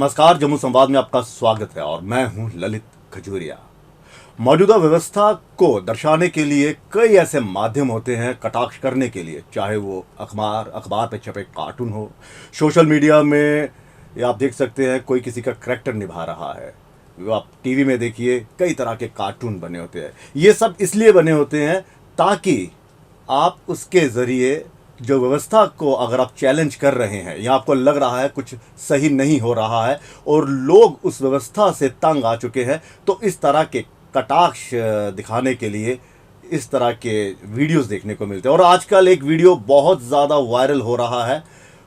नमस्कार, जम्मू संवाद में आपका स्वागत है और मैं हूं ललित खजूरिया। मौजूदा व्यवस्था को दर्शाने के लिए कई ऐसे माध्यम होते हैं कटाक्ष करने के लिए, चाहे वो अखबार पे छपे कार्टून हो, सोशल मीडिया में या आप देख सकते हैं कोई किसी का करैक्टर निभा रहा है, आप टीवी में देखिए कई तरह के कार्टून बने होते हैं। ये सब इसलिए बने होते हैं ताकि आप उसके ज़रिए जो व्यवस्था को अगर आप चैलेंज कर रहे हैं या आपको लग रहा है कुछ सही नहीं हो रहा है और लोग उस व्यवस्था से तंग आ चुके हैं, तो इस तरह के कटाक्ष दिखाने के लिए इस तरह के वीडियोस देखने को मिलते हैं। और आजकल एक वीडियो बहुत ज़्यादा वायरल हो रहा है,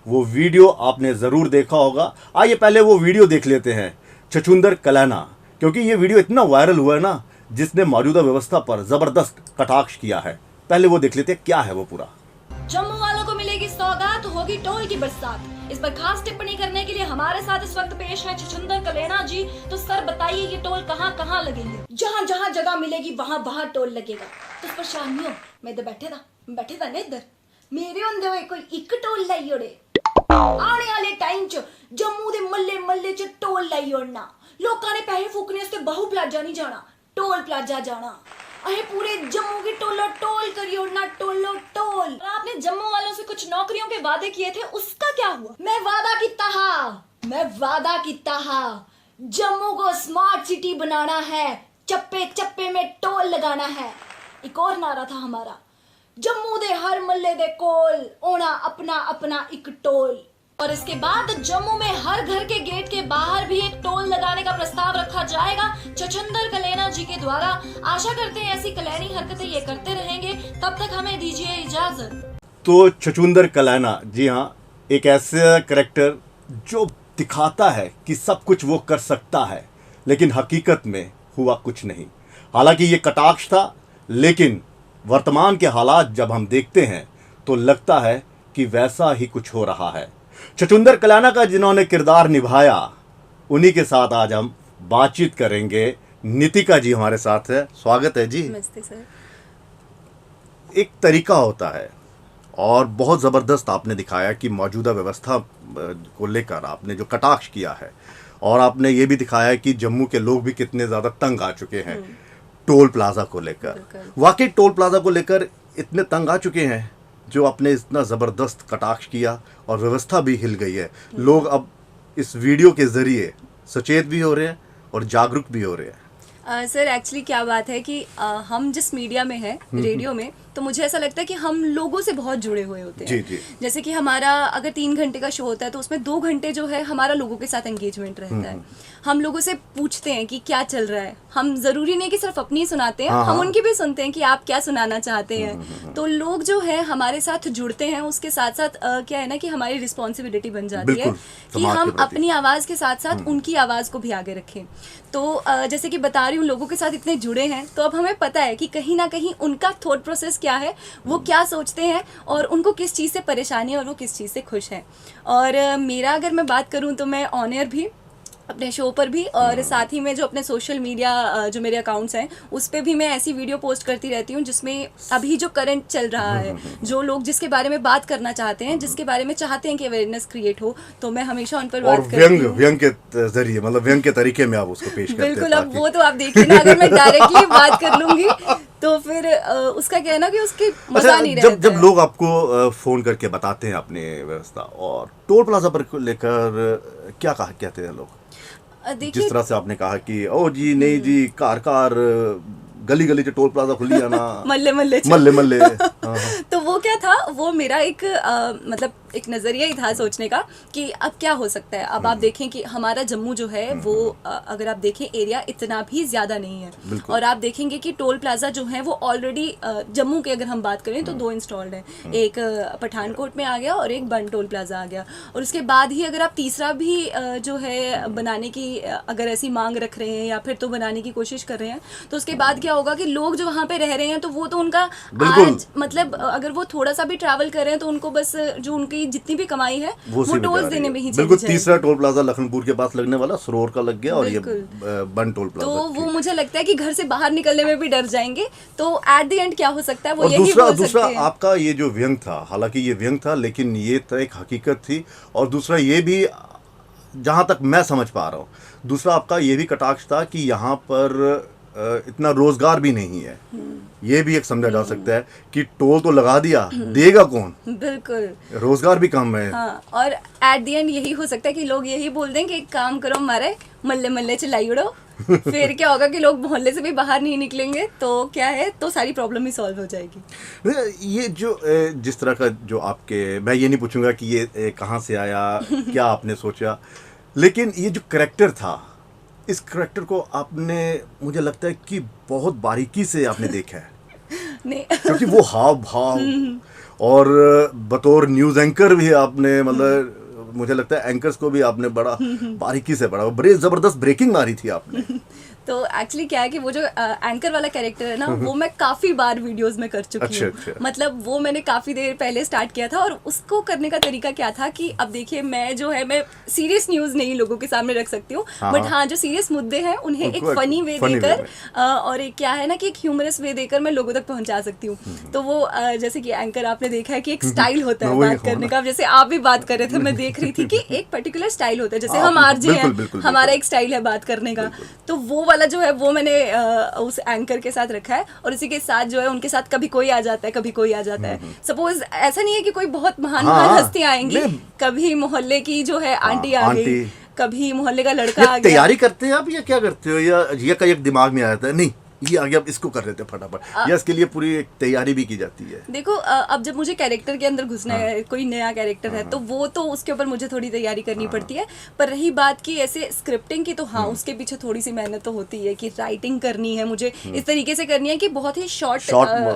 वो वीडियो आपने ज़रूर देखा होगा। आइए पहले वो वीडियो देख लेते हैं, छछूंदर कलैना, क्योंकि ये वीडियो इतना वायरल हुआ है ना, जिसने मौजूदा व्यवस्था पर ज़बरदस्त कटाक्ष किया है। पहले वो देख लेते हैं क्या है वो पूरा। जम्मू वालों को मिलेगी सौगात, होगी टोल की बरसात। इस पर खास टिप्पणी करने के लिए हमारे साथ इस वक्त पेश है छछूंदर कलैना जी। तो सर बताइए ये टोल कहाँ कहाँ लगेंगे? जहाँ जहाँ जगह मिलेगी वहाँ वहाँ टोल लगेगा। तो इस पर शामियों मैं तो बैठे था ना इधर, मेरे होंदे हुए कोई एक टोल लाई ओड़े। आने वाले टाइम च जम्मू दे मल्ले मल्ले च टोल लाई ओड़ना। लोकां ने पैसे फूकने उसते बाहू प्लाजा नहीं जाना, टोल प्लाजा जाना। अहे पूरे जम्मू की टोलो टोल करियो ना, टोलो टोल। आपने जम्मू वालों से कुछ नौकरियों के वादे किए थे, उसका क्या हुआ? मैं वादा किता हा जम्मू को स्मार्ट सिटी बनाना है, चप्पे चप्पे में टोल लगाना है। एक और नारा था हमारा, जम्मू दे हर मल्ले दे कोल ओना अपना अपना एक टोल। और इसके बाद जम्मू में हर घर के गेट के बाहर भी एक टोल लगाने का प्रस्ताव रखा जाएगा छछूंदर कलैना जी के द्वारा। आशा करते हैं ऐसी कलैनी हरकतें ये करते रहेंगे। तब तक हमें दीजिए इजाजत। तो छछूंदर कलैना, जी हाँ, एक ऐसा करैक्टर जो दिखाता है कि सब कुछ वो कर सकता है, लेकिन हकीकत में हुआ कुछ नहीं। हालांकि ये कटाक्ष था, लेकिन वर्तमान के हालात जब हम देखते हैं तो लगता है कि वैसा ही कुछ हो रहा है। छछूंदर कलैना का जिन्होंने किरदार निभाया, उन्हीं के साथ आज हम बातचीत करेंगे। नितिका जी हमारे साथ है, स्वागत है जी। नमस्ते सर। एक तरीका होता है और बहुत ज़बरदस्त आपने दिखाया कि मौजूदा व्यवस्था को लेकर आपने जो कटाक्ष किया है, और आपने ये भी दिखाया कि जम्मू के लोग भी कितने ज़्यादा तंग आ चुके हैं टोल प्लाज़ा को लेकर। वाकई टोल प्लाज़ा को लेकर इतने तंग आ चुके हैं जो आपने इतना ज़बरदस्त कटाक्ष किया और व्यवस्था भी हिल गई है। लोग अब इस वीडियो के ज़रिए सचेत भी हो रहे हैं और जागरूक भी हो रहे हैं। सर एक्चुअली क्या बात है कि हम जिस मीडिया में हैं, रेडियो में, तो मुझे ऐसा लगता है कि हम लोगों से बहुत जुड़े हुए होते हैं। जी। जैसे कि हमारा अगर 3 घंटे का शो होता है तो उसमें 2 घंटे जो है हमारा लोगों के साथ एंगेजमेंट रहता है। हम लोगों से पूछते हैं कि क्या चल रहा है। हम ज़रूरी नहीं कि सिर्फ अपनी सुनाते हैं, हम उनकी भी सुनते हैं कि आप क्या सुनाना चाहते हैं। तो लोग जो है हमारे साथ जुड़ते हैं। उसके साथ साथ क्या है ना कि हमारी रिस्पॉन्सिबिलिटी बन जाती है कि हम अपनी आवाज़ के साथ साथ उनकी आवाज़ को भी आगे रखें। तो जैसे कि बता रही हूँ, लोगों के साथ इतने जुड़े हैं तो अब हमें पता है कि कहीं ना कहीं उनका थॉट प्रोसेस क्या है, वो क्या सोचते हैं और उनको किस चीज़ से परेशानी है और वो किस चीज़ से खुश हैं। और मेरा अगर मैं बात करूँ तो मैं ऑन एयर भी, अपने शो पर भी, और साथ ही में जो अपने सोशल मीडिया जो मेरे अकाउंट्स हैं उस पर भी मैं ऐसी वीडियो पोस्ट करती रहती हूँ जिसमें अभी जो करंट चल रहा है, जो लोग जिसके बारे में बात करना चाहते हैं, जिसके बारे में चाहते हैं कि अवेयरनेस क्रिएट हो, तो मैं हमेशा उन पर बात करती हूँ। व्यंग के जरिए, मतलब व्यंग के तरीके में आप उसको पेश करते हैं। बिल्कुल। अब वो तो आप देखिए ना, अगर मैं डायरेक्टली बात कर लूंगी तो फिर उसका क्या है ना कि उसकी मजा नहीं रहता। जब लोग आपको फोन करके बताते हैं अपनी व्यवस्था और टोल प्लाजा पर लेकर, क्या कहते हैं लोग? जिस तरह से आपने कहा कि ओ जी नहीं जी, कार गली गली टोल प्लाजा खुली है ना, मल्ले तो वो क्या था, वो मेरा एक मतलब एक नज़रिया ही था सोचने का कि अब क्या हो सकता है। अब आप देखें कि हमारा जम्मू जो है वो अगर आप देखें एरिया इतना भी ज़्यादा नहीं है, और आप देखेंगे कि टोल प्लाजा जो है वो ऑलरेडी जम्मू की अगर हम बात करें तो 2 इंस्टॉल्ड है। एक पठानकोट में आ गया और एक बन टोल प्लाजा आ गया, और उसके बाद ही अगर आप तीसरा भी जो है बनाने की अगर ऐसी मांग रख रहे हैं या फिर तो बनाने की कोशिश कर रहे हैं, तो उसके बाद क्या होगा कि लोग जो वहाँ पे रह रहे हैं तो वो तो उनका आज मतलब अगर वो थोड़ा सा भी ट्रैवल कर रहे हैं तो उनको बस जो उनकी जितनी भी कमाई है वो टोल देने में ही चली बिल्कुल। तीसरा टोल प्लाजा लखनपुर के पास लगने वाला सरोवर का लग गया और ये बन टोल प्लाजा, तो वो मुझे लगता है कि घर से बाहर निकलने में भी डर जाएंगे। तो एट द एंड क्या हो सकता है वो यही बोल सकते हैं। आपका ये जो व्यंग था, हालांकि ये व्यंग था लेकिन ये तो एक हकीकत थी, और दूसरा ये भी जहाँ तक मैं समझ पा रहा हूँ। दूसरा आपका ये भी कटाक्ष था कि यहाँ पर इतना रोजगार भी नहीं है, ये भी एक समझा जा सकता है कि टोल तो लगा दिया, देगा कौन, बिल्कुल, रोजगार भी कम है। हाँ, और एट द एंड यही हो सकता है कि लोग यही बोल दें कि एक काम करो हमारे मल्ले मल्ले चिल्लाई उड़ो। फिर क्या होगा कि लोग मोहल्ले से भी बाहर नहीं निकलेंगे, तो क्या है, तो सारी प्रॉब्लम ही सॉल्व हो जाएगी। ये जो जिस तरह का जो आपके, मैं ये नहीं पूछूंगा कि ये कहाँ से आया, क्या आपने सोचा, लेकिन ये जो करैक्टर था, इस करैक्टर को आपने, मुझे लगता है कि बहुत बारीकी से आपने देखा है। नहीं, क्योंकि वो हाव भाव और बतौर न्यूज़ एंकर भी आपने, मतलब मुझे लगता है एंकर्स को भी आपने बड़ा बारीकी से पढ़ा, बड़ी ज़बरदस्त ब्रेकिंग मारी थी आपने। तो एक्चुअली क्या है कि वो जो एंकर वाला कैरेक्टर है ना, वो मैं काफ़ी बार वीडियोस में कर चुकी हूँ। अच्छा। मतलब वो मैंने काफ़ी देर पहले स्टार्ट किया था, और उसको करने का तरीका क्या था कि अब देखिए, मैं जो है, मैं सीरियस न्यूज़ नहीं लोगों के सामने रख सकती हूँ, बट हाँ, जो सीरियस मुद्दे हैं उन्हें एक फ़नी वे देकर और एक क्या है ना कि एक ह्यूमरस वे देकर मैं लोगों तक पहुँचा सकती हूँ। तो वो जैसे कि एंकर आपने देखा है कि एक स्टाइल होता है बात करने का, जैसे आप भी बात कर रहे थे, मैं देख रही थी कि एक पर्टिकुलर स्टाइल होता है, जैसे हम आरजे हैं, हमारा एक स्टाइल है बात करने का, तो वो वाला जो है वो मैंने उस एंकर के साथ रखा है। और उसी के साथ जो है, उनके साथ कभी कोई आ जाता है, कभी कोई आ जाता है। सपोज ऐसा नहीं है कि कोई बहुत महान हस्ती आएंगी, कभी मोहल्ले की जो है आंटी आ गई, कभी मोहल्ले का लड़का आ गया। तैयारी करते हैं आप या क्या करते हो, या ये का एक दिमाग में आ जाता है, नहीं ये आ गया, अब इसको कर लेते हैं फटाफट, या इसके लिए पूरी एक तैयारी भी की जाती है? देखो, अब जब मुझे कैरेक्टर के अंदर घुसना है, कोई नया कैरेक्टर है, तो वो तो उसके ऊपर मुझे थोड़ी तैयारी करनी पड़ती है। पर रही बात की ऐसे स्क्रिप्टिंग की, तो हाँ, उसके पीछे थोड़ी सी मेहनत तो होती है कि राइटिंग करनी है मुझे, इस तरीके से करनी है कि बहुत ही शॉर्ट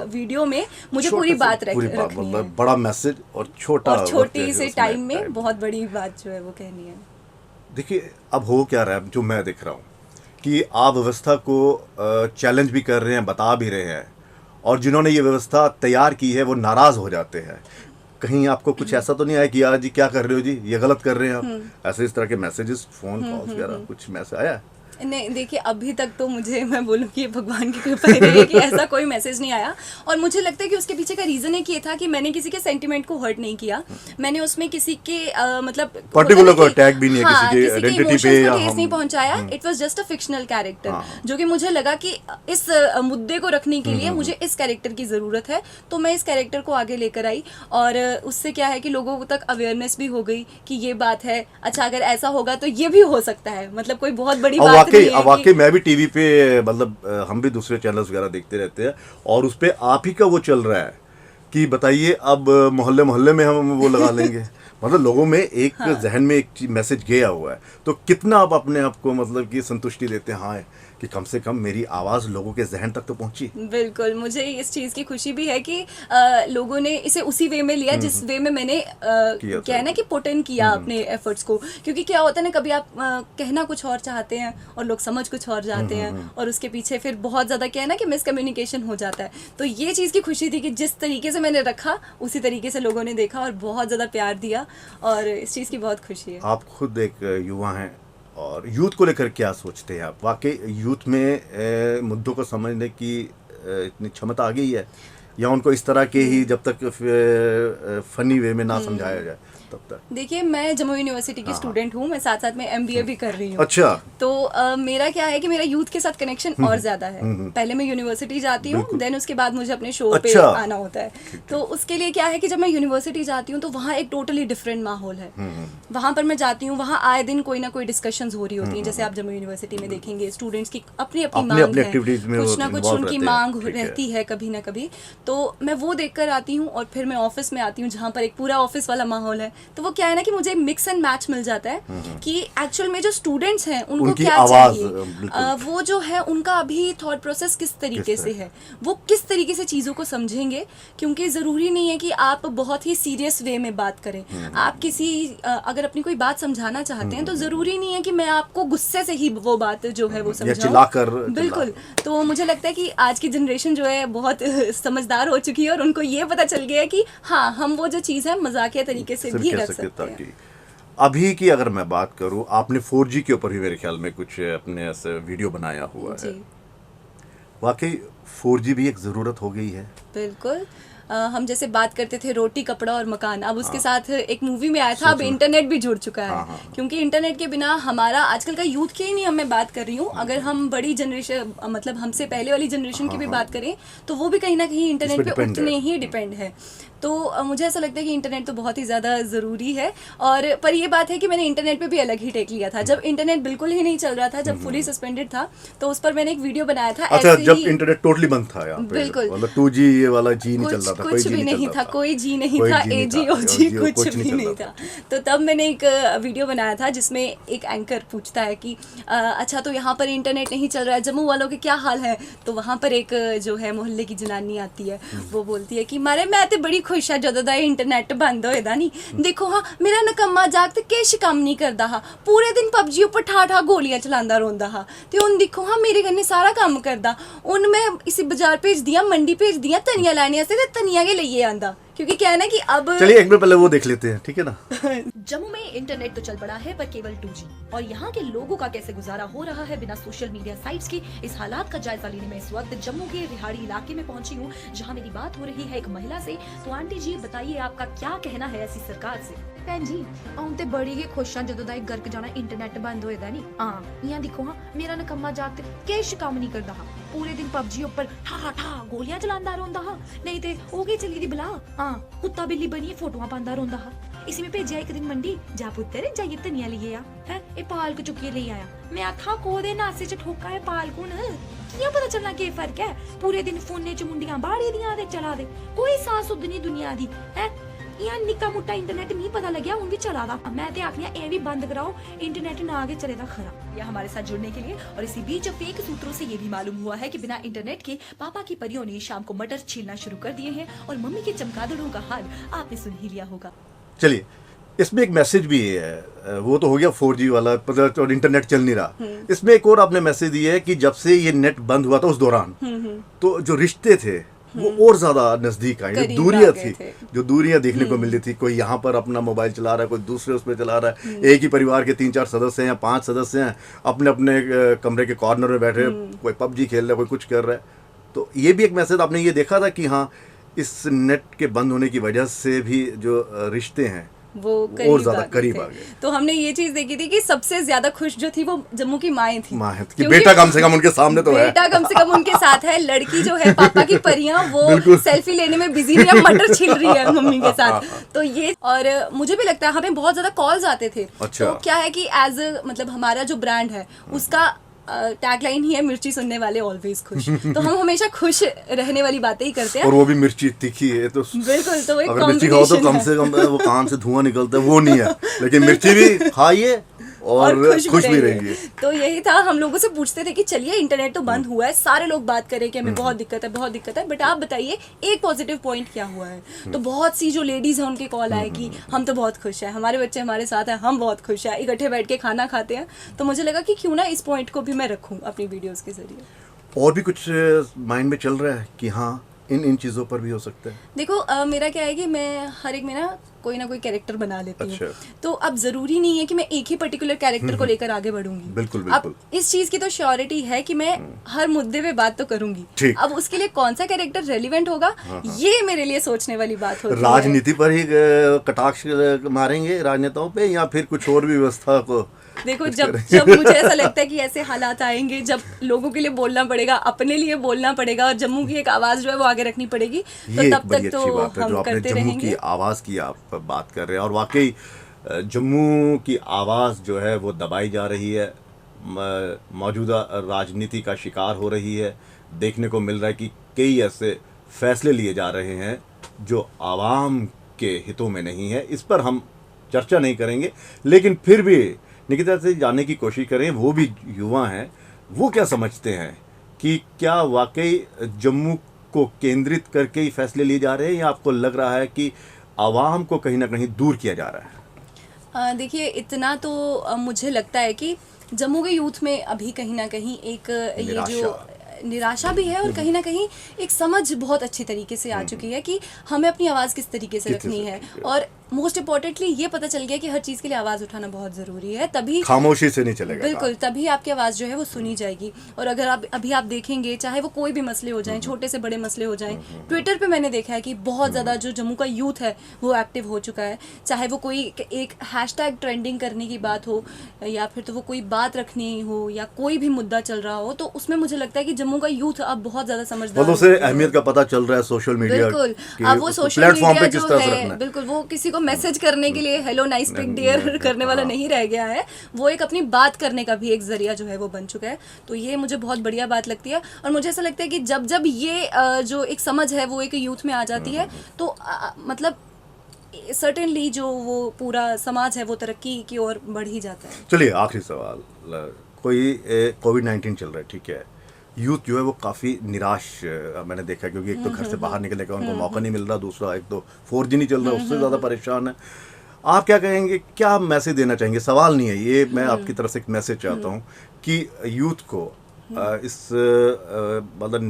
वीडियो में मुझे पूरी बात रखनी है, बड़ा मैसेज और छोटी से टाइम में बहुत बड़ी बात जो है वो कहनी है। देखिए, अब हो क्या रहा है, जो मैं देख रहा हूँ कि आप व्यवस्था को चैलेंज भी कर रहे हैं, बता भी रहे हैं, और जिन्होंने ये व्यवस्था तैयार की है वो नाराज़ हो जाते हैं। कहीं आपको कुछ ऐसा तो नहीं आया कि यार जी क्या कर रहे हो जी, ये गलत कर रहे हैं आप, ऐसे इस तरह के मैसेजेस, फोन कॉल्स वगैरह कुछ मैसेज आया? नहीं, देखिए, अभी तक तो मुझे, मैं बोलूँ कि भगवान की कृपा रही है कि ऐसा कोई मैसेज नहीं आया। और मुझे लगता है कि उसके पीछे का रीज़न एक ये था कि मैंने किसी के सेंटिमेंट को हर्ट नहीं किया, मैंने उसमें किसी के मतलब पर्टिकुलर को अटैक भी नहीं, हाँ, किसी की आइडेंटिटी पे या ठेस नहीं पहुंचाया। It was just a fictional character, जो कि मुझे लगा कि इस मुद्दे को रखने के लिए मुझे इस कैरेक्टर की ज़रूरत है, तो मैं इस कैरेक्टर को आगे लेकर आई। और उससे क्या है कि लोगों तक अवेयरनेस भी हो गई कि ये बात है, अच्छा अगर ऐसा होगा तो ये भी हो सकता है, मतलब कोई बहुत बड़ी बात नहीं है। वाकई मैं भी टीवी पे, मतलब हम भी दूसरे चैनल्स वगैरह देखते रहते हैं, और उस पे आप ही का वो चल रहा है कि बताइए अब मोहल्ले मोहल्ले में हम वो लगा लेंगे। मतलब लोगों में एक जहन में एक मैसेज गया हुआ है, तो कितना आप अपने आप को मतलब कि संतुष्टि देते हैं, हाँ कि कम से कम मेरी आवाज़ लोगों के जहन तक तो पहुंची। बिल्कुल, मुझे इस चीज़ की खुशी भी है कि लोगों ने इसे उसी वे में लिया जिस वे में मैंने क्या है ना कि पुट इन किया अपने एफर्ट्स को। क्योंकि क्या होता है ना, कभी आप कहना कुछ और चाहते हैं और लोग समझ कुछ और जाते हैं, और उसके पीछे फिर बहुत ज़्यादा क्या है ना कि मिसकम्युनिकेशन हो जाता है। तो ये चीज़ की खुशी थी कि जिस तरीके से मैंने रखा उसी तरीके से लोगों ने देखा और बहुत ज़्यादा प्यार दिया, और इस चीज़ की बहुत खुशी है। आप खुद एक युवा हैं, और यूथ को लेकर क्या सोचते हैं आप? वाकई यूथ में मुद्दों को समझने की इतनी क्षमता आ गई है, या उनको इस तरह के ही जब तक फनी वे में ना समझाया जाए तब तक? देखिए, मैं जम्मू यूनिवर्सिटी की स्टूडेंट हूँ, मैं साथ साथ में MBA भी कर रही हूँ। अच्छा। तो मेरा क्या है कि मेरा यूथ के साथ कनेक्शन और ज़्यादा है। पहले मैं यूनिवर्सिटी जाती हूँ, देन उसके बाद मुझे अपने शो पे आना होता है। तो उसके लिए क्या है कि जब मैं यूनिवर्सिटी जाती हूँ तो वहाँ एक टोटली डिफरेंट माहौल है। वहाँ पर मैं जाती हूँ, वहाँ आए दिन कोई ना कोई डिस्कशंस हो रही होती हैं। जैसे आप जम्मू यूनिवर्सिटी में देखेंगे, स्टूडेंट्स की अपनी अपनी मांग है, कुछ ना कुछ उनकी मांग रहती है कभी ना कभी। तो मैं वो देख कर आती हूँ, और फिर मैं ऑफिस में आती हूँ जहाँ पर एक पूरा ऑफिस वाला माहौल है। तो वो क्या है ना कि मुझे मिक्स एंड मैच मिल जाता है कि एक्चुअल में जो स्टूडेंट्स हैं उनको क्या चाहिए, वो जो है उनका अभी थॉट प्रोसेस किस तरीके से है, वो किस तरीके से चीज़ों को समझेंगे। क्योंकि ज़रूरी नहीं है कि आप बहुत ही सीरियस वे में बात करें। आप किसी अगर अपनी कोई बात समझाना चाहते हैं तो ज़रूरी नहीं है कि मैं आपको गुस्से से ही वो बात जो है वो समझाऊं। बिल्कुल। तो मुझे लगता है कि आज की जनरेशन जो है बहुत समझदार हो चुकी है, और उनको ये पता चल गया है कि हाँ, हम वो जो चीज़ है मजाकिया तरीके से भी रख सकते हैं। अभी की अगर मैं बात करूं, आपने 4G के ऊपर भी मेरे ख्याल में कुछ अपने ऐसे वीडियो बनाया हुआ है। वाकई 4G भी एक ज़रूरत हो गई है। बिल्कुल। हम जैसे बात करते थे रोटी कपड़ा और मकान, अब उसके साथ एक मूवी में आया था, अब इंटरनेट भी जुड़ चुका है। क्योंकि इंटरनेट के बिना हमारा आजकल का यूथ के ही नहीं, मैं बात कर रही हूँ, अगर हम बड़ी जनरेशन मतलब हमसे पहले वाली जनरेशन की भी बात करें तो वो भी कहीं ना कहीं इंटरनेट पे उतने ही डिपेंड है। तो मुझे ऐसा लगता है कि इंटरनेट तो बहुत ही ज़्यादा ज़रूरी है। और पर ये बात है कि मैंने इंटरनेट पे भी अलग ही टेक लिया था। जब इंटरनेट बिल्कुल ही नहीं चल रहा था, जब फुली सस्पेंडेड था, तो उस पर मैंने एक वीडियो बनाया था। अच्छा, ऐसे जब ही इंटरनेट टोटली बंद था यहाँ पे, बिल्कुल, मतलब 2G ये वाला जी नहीं चल रहा था, कुछ भी नहीं था, कोई जी नहीं था, AG OG कुछ भी नहीं था। तो तब मैंने एक वीडियो बनाया था जिसमें एक एंकर पूछता है कि अच्छा तो यहाँ पर इंटरनेट नहीं चल रहा है, जम्मू वालों के क्या हाल है। तो वहाँ पर एक जो है मोहल्ले की जनानी आती है, वो बोलती है कि मारे मैं तो बड़ी खुश है ਜਦੋਂ ਦਾ इंटरनेट बंद होए दा नहीं, देखो हाँ मेरा नकम्मा जागत किश काम नहीं करता हा, पूरे दिन PUBG उपर ठा गोलियां चलांदा रोंदा हा, ते हुन देखो हाँ मेरे कन्ने सारा काम करदा, हुन मैं इसी बाजार भेज दिया, मंडी भेज दिया धनिया लैने आस्ते, ते धनिया के लिए आंदा, क्योंकि क्या है ना कि अब चलिए एक मिनट पहले वो देख लेते हैं, ठीक है ना। जम्मू में इंटरनेट तो चल पड़ा है पर केवल 2G, और यहाँ के लोगों का कैसे गुजारा हो रहा है बिना सोशल मीडिया साइट्स की, इस हालात का जायजा लेने में इस वक्त जम्मू के रिहाड़ी इलाके में पहुंची हूँ, जहाँ मेरी बात हो रही है एक महिला से। तो आंटी जी बताइए आपका क्या कहना है ऐसी सरकार से। ਭੈਣ ਜੀ ਆਉਂ ਤੇ ਬੜੀ ਹੀ ਖੁਸ਼ ਹਾਂ ਜਦੋਂ ਦਾ ਇਹ ਗਰਕ ਜਾਣਾ ਇੰਟਰਨੈਟ ਬੰਦ ਹੋਏਦਾ ਨਹੀਂ। ਹਾਂ ਇਹਾਂ ਦੇਖੋ ਹਾਂ ਮੇਰਾ ਨਕੰਮਾ ਜਾਗਤ ਕਿਸ਼ ਕੰਮ ਨਹੀਂ ਕਰਦਾ ਹਾਂ, ਪੂਰੇ ਦਿਨ PUBG ਉੱਪਰ ਠਾ ਗੋਲੀਆਂ ਚਲਾਉਂਦਾ ਰੋਂਦਾ ਹਾਂ, ਨਹੀਂ ਤੇ ਉਹ ਕੀ ਚਲੀ ਦੀ ਬਲਾ। ਹਾਂ ਕੁੱਤਾ ਬਿੱਲੀ ਬਣੀ ਫੋਟੋਆਂ ਪਾਉਂਦਾ ਰੋਂਦਾ ਹਾਂ। इसी में भेजा एक दिन मंडी, जा पुत्तर जाइए धनिया लिए आ है, ये पालक चुकिए ले आया। मैं आखा कोदे नासे च ठोका है पालकुन, कियां पता चलना के फर्क है, पूरे दिन फोने च मुंडियां बाड़ी दियां ते चला दे, कोई सांस सुध नहीं दुनिया दी है। यहाँ निक्का मुट्टा इंटरनेट नहीं पता लग्या हुन भी चला दा, मैं ते आखनी ए भी बंद कराओ, इंटरनेट ना आगे चलेदा खरा। या हमारे साथ जुड़ने के लिए। और इसी बीच फेक सूत्रों से ये भी मालूम हुआ है कि बिना इंटरनेट के पापा की परियों ने शाम को मटर छीलना शुरू कर दिए हैं, और मम्मी के चमगादड़ों का हाल आपने सुन ही लिया होगा। चलिए इसमें एक मैसेज भी है, वो तो हो गया 4G वाला, और इंटरनेट चल नहीं रहा। इसमें एक और आपने मैसेज दिया है कि जब से ये नेट बंद हुआ था उस दौरान तो जो रिश्ते थे वो और ज्यादा नजदीक आए, जो दूरियां थी, जो दूरियां देखने को मिल रही थी, कोई यहाँ पर अपना मोबाइल चला रहा है, कोई दूसरे उस पर चला रहा है, एक ही परिवार के 3-4 सदस्य हैं या 5 सदस्य हैं, अपने अपने कमरे के कॉर्नर में बैठे, कोई PUBG खेल रहा है, कोई कुछ कर रहा है। तो ये भी एक मैसेज आपने ये देखा था कि हाँ इस नेट के बंद होने की वजह से भी जो रिश्ते हैं वो और ज्यादा करीब आ गए। तो हमने ये चीज देखी थी कि सबसे ज्यादा खुश जो थी वो जम्मू की माएँ थी, कि बेटा कम से कम उनके सामने तो है, बेटा कम से कम उनके साथ है, लड़की जो है पापा की परियां वो सेल्फी लेने में बिजी नहीं है, मटर छील रही है मम्मी के साथ। तो ये, और मुझे भी लगता है हमें बहुत ज्यादा कॉल्स आते थे। अच्छा। तो क्या है कि एज मतलब हमारा जो ब्रांड है उसका टैगलाइन ही है मिर्ची सुनने वाले ऑलवेज खुश। तो हम हमेशा खुश रहने वाली बातें ही करते हैं, और वो भी मिर्ची तीखी है तो बिल्कुल। तो एक अगर मिर्ची खाओ तो कम से कम वो कान से धुआं निकलता है, वो नहीं है, लेकिन मिर्ची भी खाइए और खुश भी रहेंगे। तो यही था, हम लोगों से पूछते थे कि चलिए इंटरनेट तो बंद हुआ है, सारे लोग बात करें कि हमें बहुत दिक्कत है, बहुत दिक्कत है, बट आप बताइए एक पॉजिटिव पॉइंट क्या हुआ है। तो बहुत सी जो लेडीज हैं उनके कॉल आए कि हम तो बहुत खुश हैं, हमारे बच्चे हमारे साथ हैं, हम बहुत खुश हैं, इकट्ठे बैठ के खाना खाते हैं। तो मुझे लगा कि क्यों ना इस पॉइंट को भी मैं रखूँ अपनी वीडियोज के जरिए। और भी कुछ माइंड में चल रहा है कि हाँ इन चीज़ों पर भी हो सकता है। देखो मेरा क्या है कि मैं हर एक में ना कोई कैरेक्टर बना लेती हूँ। अच्छा। तो अब जरूरी नहीं है कि मैं एक ही पर्टिकुलर कैरेक्टर को लेकर आगे बढ़ूंगी। बिल्कुल अब इस चीज की तो श्योरिटी है कि मैं हर मुद्दे पे बात तो करूंगी। अब उसके लिए कौन सा कैरेक्टर रेलिवेंट होगा, ये मेरे लिए सोचने वाली बात होती है। राजनीति पर ही कटाक्ष मारेंगे राजनेताओं पे, या फिर कुछ और भी व्यवस्था को? देखो जब मुझे ऐसा लगता है कि ऐसे हालात आएंगे जब लोगों के लिए बोलना पड़ेगा, अपने लिए बोलना पड़ेगा, और जम्मू की एक आवाज जो है वो आगे रखनी पड़ेगी, तो तब तक तो हम करते रहेंगे। जम्मू की आवाज की आप बात कर रहे हैं, और वाकई जम्मू की आवाज जो है वो दबाई जा रही है, मौजूदा राजनीति का शिकार हो रही है। देखने को मिल रहा है कि कई ऐसे फैसले लिए जा रहे हैं जो आवाम के हितों में नहीं है। इस पर हम चर्चा नहीं करेंगे, लेकिन फिर भी निकिता से जानने की कोशिश करें, वो भी युवा हैं, वो क्या समझते हैं कि क्या वाकई जम्मू को केंद्रित करके ही फैसले लिए जा रहे हैं, या आपको लग रहा है कि आवाम को कहीं ना कहीं दूर किया जा रहा है? देखिए इतना तो मुझे लगता है कि जम्मू के यूथ में अभी कहीं ना कहीं एक ये जो निराशा भी है, और कहीं ना कहीं एक समझ बहुत अच्छी तरीके से आ चुकी है कि हमें अपनी आवाज़ किस तरीके से रखनी है। और मोस्ट इम्पोर्टेंटली ये पता चल गया कि हर चीज़ के लिए आवाज़ उठाना बहुत ज़रूरी है, तभी खामोशी से नहीं चलेगा बिल्कुल, तभी आपकी आवाज़ जो है वो सुनी जाएगी। और अगर आप अभी आप देखेंगे, चाहे वो कोई भी मसले हो जाएं, छोटे से बड़े मसले हो जाएं, ट्विटर पे मैंने देखा है कि बहुत ज़्यादा जो जम्मू का यूथ है वो एक्टिव हो चुका है। चाहे वो कोई एक हैशटैग ट्रेंडिंग करने की बात हो, या फिर तो वो कोई बात रखनी हो, या कोई भी मुद्दा चल रहा हो, तो उसमें मुझे लगता है कि जम्मू का यूथ अब बहुत ज़्यादा समझदार मतलब हो उसे चुका है। अहमियत का पता चल रहा है सोशल मीडिया बिल्कुल, की, अब वो उस सोशल प्लेटफॉर्म मीडिया पे किस जो तरह से रखना है, है। बिल्कुल वो किसी को मैसेज करने के लिए हेलो नाइस पिक डियर करने वाला नहीं रह गया है, वो एक अपनी बात करने का भी एक जरिया जो है वो बन चुका है। तो ये मुझे बहुत बढ़िया बात लगती है, और मुझे ऐसा लगता है कि जब जब ये जो एक समझ है वो एक यूथ में आ जाती है, तो मतलब सर्टेनली जो वो पूरा समाज है वो तरक्की की ओर बढ़ ही जाता है। चलिए आखिरी सवाल, कोई कोविड-19 चल रहा है, ठीक है, यूथ जो है वो काफ़ी निराश मैंने देखा, क्योंकि एक तो घर से बाहर निकलने का उनको मौका नहीं मिल रहा, दूसरा एक तो 4G नहीं चल रहा, उससे ज़्यादा परेशान है। आप क्या कहेंगे, क्या मैसेज देना चाहेंगे? सवाल नहीं है ये, मैं आपकी तरफ से एक मैसेज चाहता हूँ कि यूथ को इस मतलब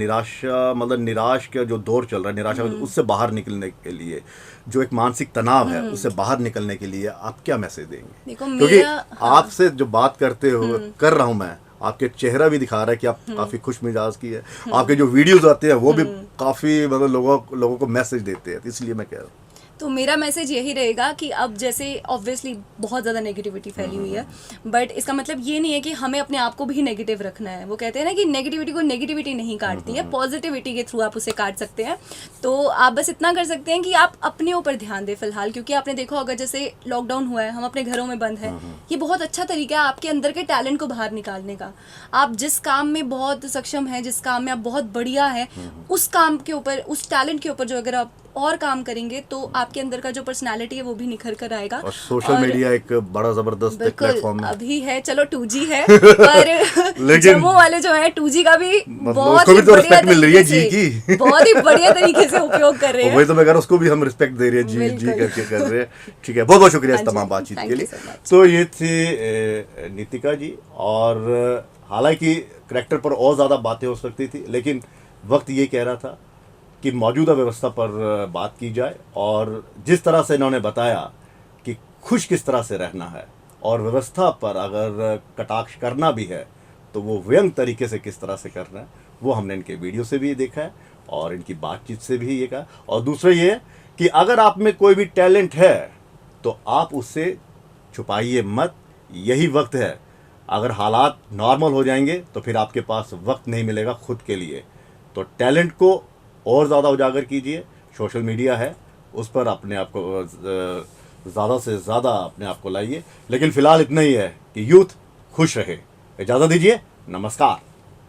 निराश का जो दौर चल रहा है, निराशा उससे बाहर निकलने के लिए, जो एक मानसिक तनाव है उससे बाहर निकलने के लिए आप क्या मैसेज देंगे? देखो क्योंकि आपसे जो बात करते हो कर रहा हूँ मैं, आपके चेहरा भी दिखा रहा है कि आप काफी खुश मिजाज की है, आपके जो वीडियोस आते हैं वो भी काफी मतलब लोगों को मैसेज देते हैं, तो इसलिए मैं कह रहा हूँ। तो मेरा मैसेज यही रहेगा कि अब जैसे ऑब्वियसली बहुत ज़्यादा नेगेटिविटी फैली हुई है, बट इसका मतलब ये नहीं है कि हमें अपने आप को भी नेगेटिव रखना है। वो कहते हैं ना कि नेगेटिविटी को नेगेटिविटी नहीं काटती है, पॉजिटिविटी के थ्रू आप उसे काट सकते हैं। तो आप बस इतना कर सकते हैं कि आप अपने ऊपर ध्यान दें फिलहाल, क्योंकि आपने देखा होगा जैसे लॉकडाउन हुआ है, हम अपने घरों में बंद हैं, ये बहुत अच्छा तरीका है आपके अंदर के टैलेंट को बाहर निकालने का। आप जिस काम में बहुत सक्षम हैं, जिस काम में आप बहुत बढ़िया है, उस काम के ऊपर, उस टैलेंट के ऊपर जो अगर आप और काम करेंगे तो आपके अंदर का जो पर्सनालिटी है वो भी निखर कर आएगा। और सोशल मीडिया एक बड़ा जबरदस्त प्लेटफॉर्म है। अभी है, चलो 2G है, पर जम्मू वाले जो है 2G का भी बहुत ही बढ़िया मिल रही है जी की, बहुत ही बढ़िया तरीके से उपयोग कर रहे हैं। वही तो मैं कह रहा हूं, उसको भी हम रिस्पेक्ट दे रहे हैं, जी करके कर रहे हैं। ठीक है, बहुत बहुत शुक्रिया इस तमाम बातचीत के लिए। तो ये थी नीतिका जी, और हालांकि करैक्टर पर और ज़्यादा बातें हो सकती थी, लेकिन वक्त ये कह रहा था कि मौजूदा व्यवस्था पर बात की जाए, और जिस तरह से इन्होंने बताया कि खुश किस तरह से रहना है, और व्यवस्था पर अगर कटाक्ष करना भी है तो वो व्यंग तरीके से किस तरह से करना है, वो हमने इनके वीडियो से भी देखा है और इनकी बातचीत से भी ये कहा। और दूसरा ये कि अगर आप में कोई भी टैलेंट है तो आप उससे छुपाइए मत, यही वक्त है। अगर हालात नॉर्मल हो जाएंगे तो फिर आपके पास वक्त नहीं मिलेगा खुद के लिए, तो टैलेंट को और ज़्यादा उजागर कीजिए। सोशल मीडिया है, उस पर अपने आप को ज़्यादा से ज़्यादा अपने आप को लाइए। लेकिन फ़िलहाल इतना ही है कि यूथ खुश रहे। इजाज़त दीजिए, नमस्कार।